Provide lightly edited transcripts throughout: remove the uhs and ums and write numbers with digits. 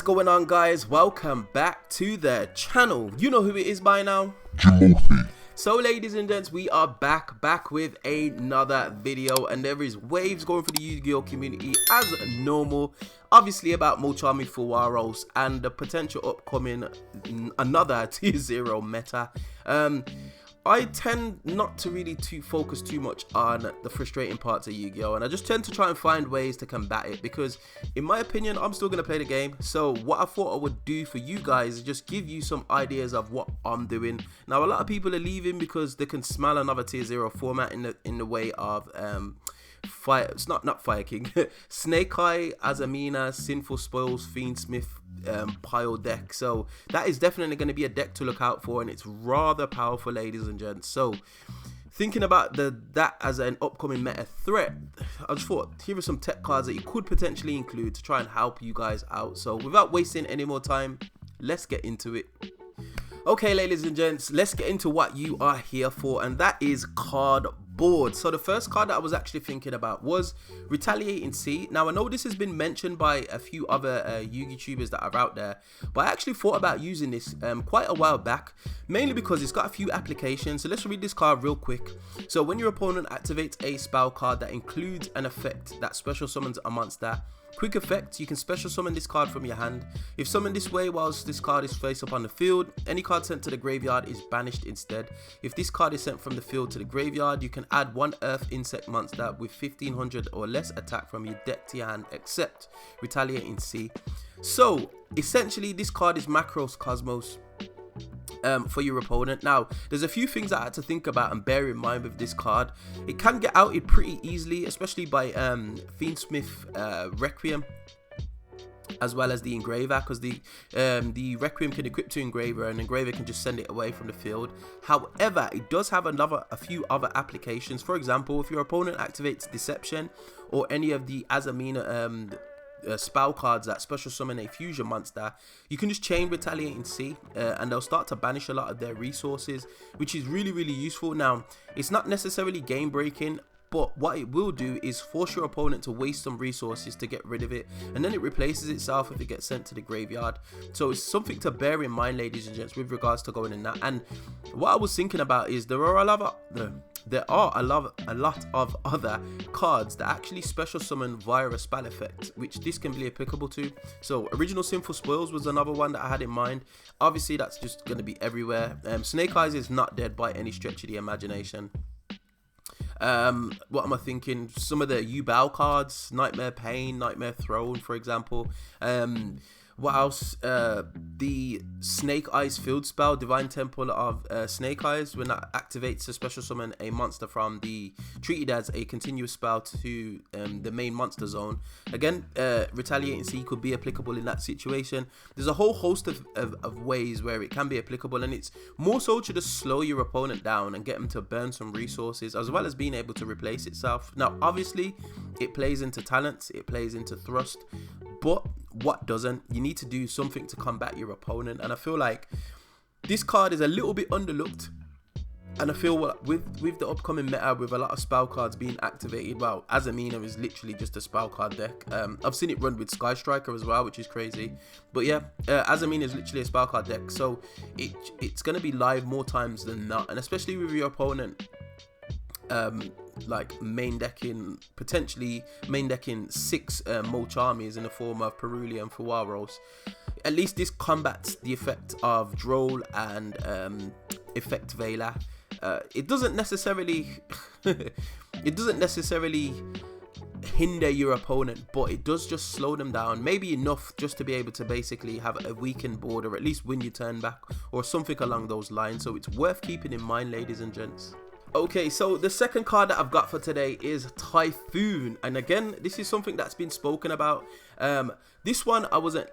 going on, guys? Welcome back to the channel. You know who it is by now. Jimothy. So ladies and gents, we are back with another video, and there is waves going for the Yu-Gi-Oh community as normal, obviously about Mochami Fuwaros and the potential upcoming another tier 0 meta. I tend not to really focus too much on the frustrating parts of Yu-Gi-Oh, and I just tend to try and find ways to combat it, because in my opinion I'm still going to play the game. So what I thought I would do for you guys is just give you some ideas of what I'm doing. Now a lot of people are leaving because they can smell another tier 0 format in the way of Fire, it's not Fire King, Snake Eye, Azamina, Sinful Spoils, Fiendsmith pile deck. So that is definitely going to be a deck to look out for, and it's rather powerful, ladies and gents. So thinking about that as an upcoming meta threat, I just thought here are some tech cards that you could potentially include to try and help you guys out. So without wasting any more time, let's get into it. Okay, ladies and gents, let's get into what you are here for, and that is card board. So the first card that I was actually thinking about was Retaliating Sea. Now I know this has been mentioned by a few other Yu-Gi tubers that are out there, but I actually thought about using this quite a while back, mainly because it's got a few applications. So let's read this card real quick. So when your opponent activates a spell card that includes an effect that special summons a monster, quick effect, you can special summon this card from your hand. If summoned this way whilst this card is face up on the field, any card sent to the graveyard is banished instead. If this card is sent from the field to the graveyard, you can add one earth insect monster with 1500 or less attack from your deck to your hand, except Retaliating Sea. So essentially this card is Macros Cosmos for your opponent. Now there's a few things I had to think about and bear in mind with this card. It can get outed pretty easily, especially by Fiendsmith Requiem as well as the Engraver, because the Requiem can equip to Engraver and Engraver can just send it away from the field. However, it does have a few other applications. For example, if your opponent activates Deception or any of the Azamina spell cards that special summon a fusion monster, you can just chain Retaliating Sea and they'll start to banish a lot of their resources, which is really useful. Now it's not necessarily game breaking, but what it will do is force your opponent to waste some resources to get rid of it, and then it replaces itself if it gets sent to the graveyard. So it's something to bear in mind, ladies and gents, with regards to going in that. And what I was thinking about is there are a lot of other cards that actually special summon via a spell effect, which this can be applicable to. So Original Sinful Spoils was another one that I had in mind. Obviously that's just going to be everywhere. Snake Eyes is not dead by any stretch of the imagination. What am I thinking? Some of the U-Bow cards, Nightmare Pain, Nightmare Throne, for example. What else? The Snake Eyes field spell, Divine Temple of Snake Eyes, when that activates to special summon a monster from the treated as a continuous spell to the main monster zone. Again, Retaliating Sea could be applicable in that situation. There's a whole host of ways where it can be applicable, and it's more so to just slow your opponent down and get them to burn some resources, as well as being able to replace itself. Now obviously it plays into talents, it plays into thrust, but what doesn't? You need to do something to combat your opponent, and I feel like this card is a little bit underlooked. And I feel with the upcoming meta, with a lot of spell cards being activated, well, Azamina is literally just a spell card deck. I've seen it run with Sky Striker as well, which is crazy. But yeah, Azamina is literally a spell card deck, so it's going to be live more times than not, and especially with your opponent like potentially main decking 6 Mochamis in the form of Perulea and Fuwaros. At least this combats the effect of Droll and Effect Veiler. It doesn't necessarily hinder your opponent, but it does just slow them down, maybe enough just to be able to basically have a weakened board, or at least win your turn back or something along those lines. So it's worth keeping in mind, ladies and gents. Okay, so the second card that I've got for today is Typhoon, and again this is something that's been spoken about. This one I was a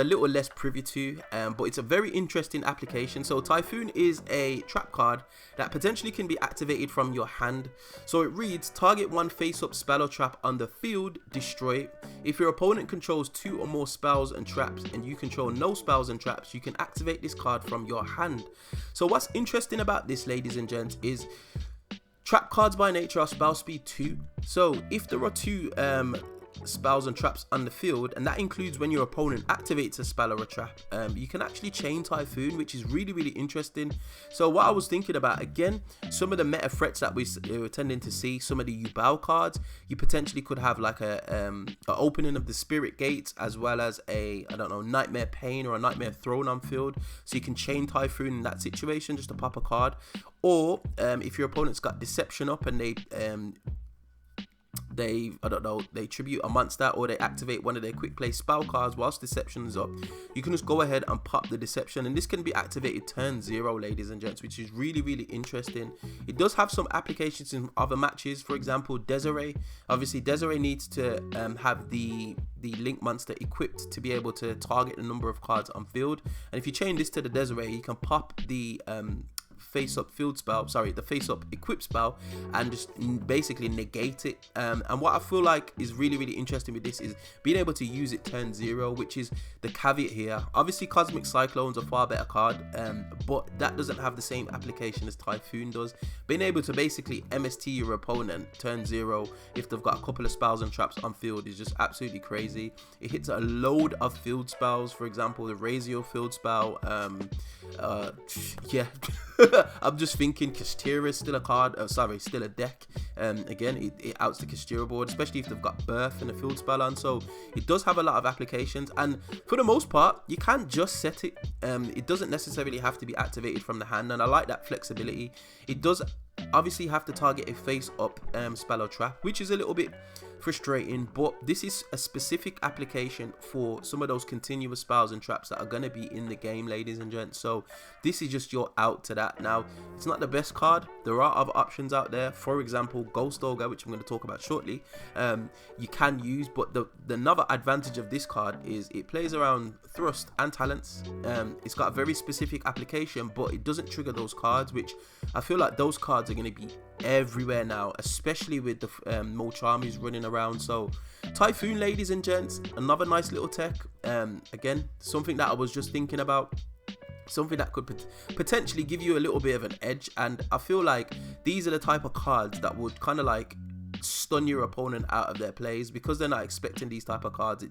little less privy to, but it's a very interesting application. So Typhoon is a trap card that potentially can be activated from your hand. So it reads, target one face-up spell or trap on the field, destroy it. If your opponent controls 2 or more spells and traps and you control no spells and traps, you can activate this card from your hand. So what's interesting about this, ladies and gents, is trap cards by nature are spell speed 2. So if there are 2 spells and traps on the field, and that includes when your opponent activates a spell or a trap. You can actually chain Typhoon, which is really interesting. So what I was thinking about, again, some of the meta threats that we're tending to see, some of the Yubao cards, you potentially could have like a opening of the Spirit Gates, as well as a, I don't know, Nightmare Pain or a Nightmare Throne on field, so you can chain Typhoon in that situation just to pop a card. Or if your opponent's got Deception up and I don't know, they tribute a monster or they activate one of their quick play spell cards whilst Deception is up, you can just go ahead and pop the Deception, and this can be activated turn 0, ladies and gents, which is really interesting. It does have some applications in other matches. For example, Desiree. Obviously Desiree needs to have the Link monster equipped to be able to target a number of cards on field, and if you chain this to the Desiree, you can pop the face up equip spell and just basically negate it. And what I feel like is really interesting with this is being able to use it turn 0, which is the caveat here. Obviously Cosmic Cyclone's a far better card, but that doesn't have the same application as Typhoon does. Being able to basically MST your opponent turn 0 if they've got a couple of spells and traps on field is just absolutely crazy. It hits a load of field spells. For example, the Razio field spell, yeah. I'm just thinking Kastira is still a card, still a deck. Again, it outs the Kastira board, especially if they've got Birth and a field spell on. So it does have a lot of applications, and for the most part, you can just set it. It doesn't necessarily have to be activated from the hand, and I like that flexibility. It does obviously have to target a face up spell or trap, which is a little bit frustrating, but this is a specific application for some of those continuous spells and traps that are going to be in the game, ladies and gents. So this is just your out to that. Now, it's not the best card. There are other options out there. For example, Ghost Ogre, which I'm going to talk about shortly, you can use, but the another advantage of this card is it plays around thrust and talents. It's got a very specific application, but it doesn't trigger those cards, which I feel like those cards are going to be everywhere now, especially with the Molchamis running around. So Typhoon, ladies and gents, another nice little tech. Again, something that I was just thinking about, something that could potentially give you a little bit of an edge, and I feel like these are the type of cards that would kind of like stun your opponent out of their plays, because they're not expecting these type of cards.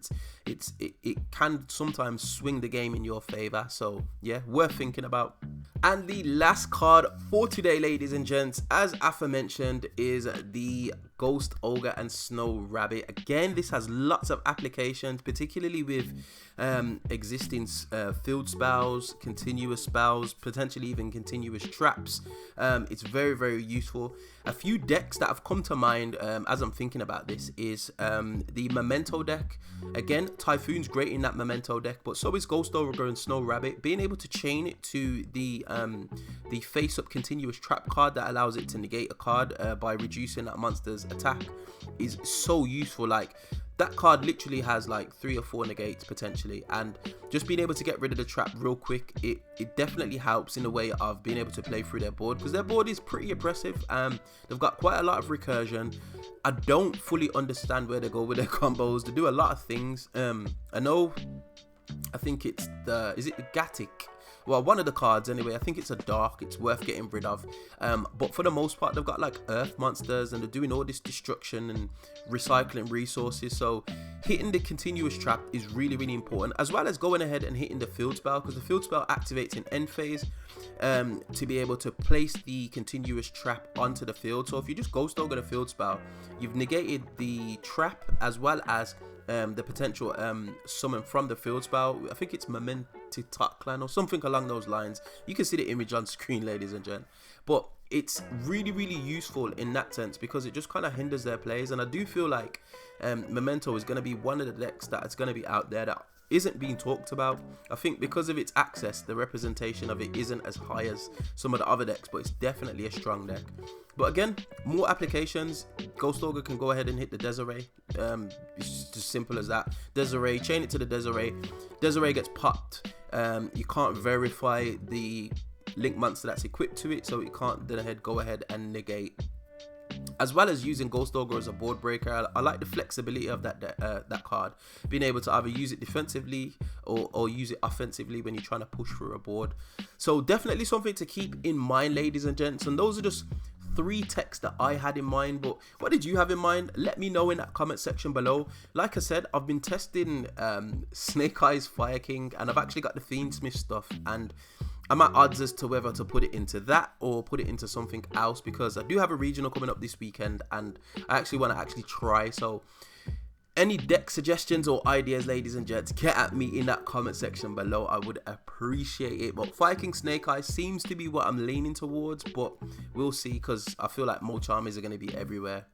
It can sometimes swing the game in your favor. So yeah, worth thinking about. And the last card for today, ladies and gents, as aforementioned, is the Ghost Ogre and Snow Rabbit. Again, this has lots of applications, particularly with existing field spells, continuous spells, potentially even continuous traps. It's very useful. A few decks that have come to mind as I'm thinking about this is the Memento deck. Again, Typhoon's great in that Memento deck, but so is Ghost Ogre and Snow Rabbit. Being able to chain it to the face-up continuous trap card that allows it to negate a card by reducing that monster's attack is so useful. Like, that card literally has like 3 or 4 negates potentially, and just being able to get rid of the trap real quick, it definitely helps in the way of being able to play through their board, because their board is pretty oppressive. They've got quite a lot of recursion. I don't fully understand where they go with their combos. They do a lot of things. I think it's is it the Gatic? Well, one of the cards anyway. I think it's a dark. It's worth getting rid of. But for the most part, they've got like earth monsters, and they're doing all this destruction and recycling resources. So hitting the continuous trap is really important, as well as going ahead and hitting the field spell, because the field spell activates in end phase to be able to place the continuous trap onto the field. So if you just Ghost Ogre the field spell, you've negated the trap as well as the potential summon from the field spell. I think it's Clan or something along those lines. You can see the image on screen, ladies and gents. But it's really useful in that sense, because it just kind of hinders their plays. And I do feel like Memento is going to be one of the decks that is going to be out there that isn't being talked about. I think because of its access, the representation of it isn't as high as some of the other decks, but it's definitely a strong deck. But again, more applications. Ghost Ogre can go ahead and hit the Desiree. It's just as simple as that. Desiree, chain it to the Desiree. Desiree gets popped. You can't verify the Link monster that's equipped to it, so it can't then go ahead and negate. As well as using Ghost Ogre as a board breaker, I like the flexibility of that card, being able to either use it defensively or use it offensively when you're trying to push through a board. So definitely something to keep in mind, ladies and gents. And those are just 3 techs that I had in mind, but what did you have in mind? Let me know in that comment section below. Like I said, I've been testing Snake Eyes Fire King, and I've actually got the Fiendsmith stuff, and I'm at odds as to whether to put it into that or put it into something else, because I do have a regional coming up this weekend and I actually want to try. So any deck suggestions or ideas, ladies and gents, get at me in that comment section below. I would appreciate it. But Fire King Snake Eyes seems to be what I'm leaning towards, but we'll see, because I feel like more charmies are going to be everywhere.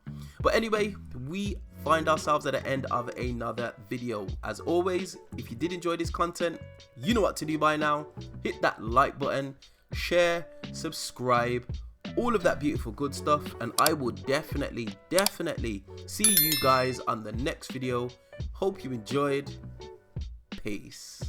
But anyway, we find ourselves at the end of another video. As always, if you did enjoy this content, you know what to do by now. Hit that like button, share, subscribe, all of that beautiful good stuff, and I will definitely see you guys on the next video. Hope you enjoyed. Peace.